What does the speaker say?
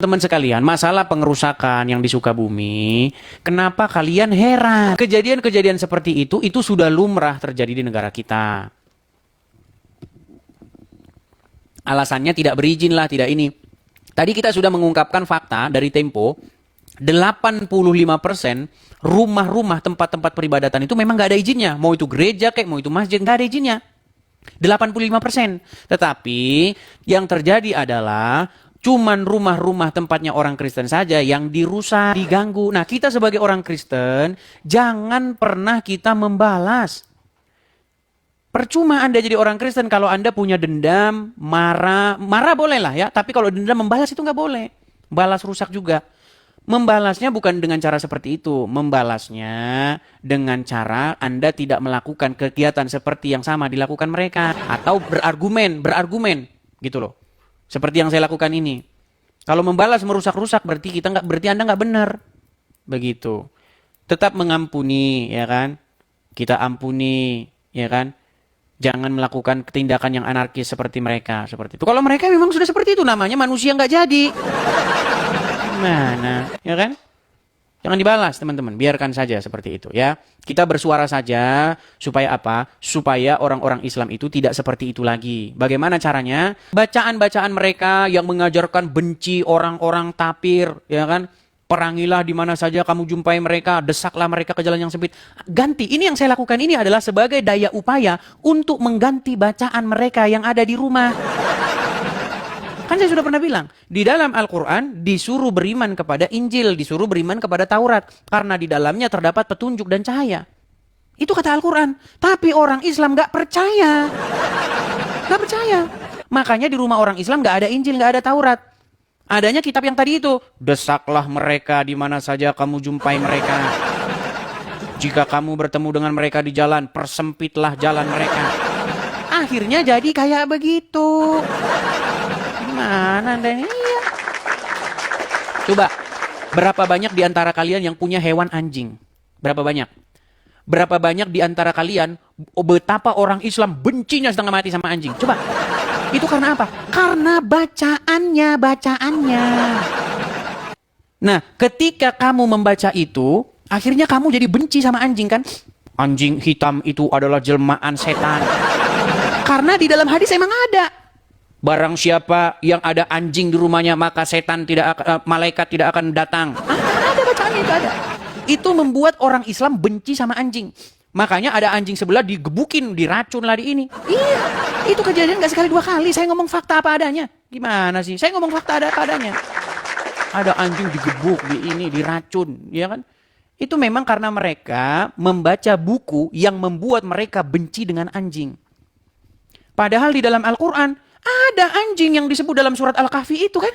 Teman sekalian, masalah pengerusakan yang di Sukabumi, kenapa kalian heran? Kejadian-kejadian seperti itu sudah lumrah terjadi di negara kita. Alasannya tidak berizin lah, tidak ini. Tadi kita sudah mengungkapkan fakta dari Tempo, 85% rumah-rumah tempat-tempat peribadatan itu memang nggak ada izinnya. Mau itu gereja kayak, mau itu masjid, nggak ada izinnya. 85%. Tetapi yang terjadi adalah cuman rumah-rumah tempatnya orang Kristen saja yang dirusak, diganggu. Nah, kita sebagai orang Kristen, jangan pernah kita membalas. Percuma Anda jadi orang Kristen kalau Anda punya dendam, marah boleh lah ya. Tapi kalau dendam membalas itu nggak boleh. Balas rusak juga. Membalasnya bukan dengan cara seperti itu. Membalasnya dengan cara Anda tidak melakukan kegiatan seperti yang sama dilakukan mereka. Atau berargumen gitu loh. Seperti yang saya lakukan ini. Kalau membalas merusak-rusak berarti Anda nggak benar. Begitu. Tetap mengampuni, ya kan? Kita ampuni, ya kan? Jangan melakukan tindakan yang anarkis seperti mereka, seperti itu. Kalau mereka memang sudah seperti itu, namanya manusia nggak jadi. Gimana, ya kan? Jangan dibalas, teman-teman. Biarkan saja seperti itu, ya. Kita bersuara saja supaya apa? Supaya orang-orang Islam itu tidak seperti itu lagi. Bagaimana caranya? Bacaan-bacaan mereka yang mengajarkan benci orang-orang tapir, ya kan? Perangilah di mana saja kamu jumpai mereka, desaklah mereka ke jalan yang sempit. Ganti. Ini yang saya lakukan ini adalah sebagai daya upaya untuk mengganti bacaan mereka yang ada di rumah. Kan saya sudah pernah bilang, di dalam Al-Quran disuruh beriman kepada Injil, disuruh beriman kepada Taurat. Karena di dalamnya terdapat petunjuk dan cahaya. Itu kata Al-Quran. Tapi orang Islam gak percaya. Gak percaya. Makanya di rumah orang Islam gak ada Injil, gak ada Taurat. Adanya kitab yang tadi itu. Desaklah mereka di mana saja kamu jumpai mereka. Jika kamu bertemu dengan mereka di jalan, persempitlah jalan mereka. Akhirnya jadi kayak begitu. Mana Anda ini? Iya. Coba, berapa banyak di antara kalian yang punya hewan anjing? Berapa banyak? Berapa banyak di antara kalian betapa orang Islam bencinya setengah mati sama anjing? Coba. Itu karena apa? Karena bacaannya. Nah, ketika kamu membaca itu, akhirnya kamu jadi benci sama anjing kan? Anjing hitam itu adalah jelmaan setan. Karena di dalam hadis emang ada. Barang siapa yang ada anjing di rumahnya, maka setan malaikat tidak akan datang. Ada bacaannya itu ada. Itu membuat orang Islam benci sama anjing. Makanya ada anjing sebelah digebukin, diracun lah di ini. Iya, itu kejadian gak sekali dua kali. Saya ngomong fakta apa adanya. Gimana sih? Saya ngomong fakta apa adanya. Ada anjing digebuk, di ini, diracun, ya kan? Itu memang karena mereka membaca buku yang membuat mereka benci dengan anjing. Padahal di dalam Al-Quran ada anjing yang disebut dalam surat Al-Kahfi itu kan?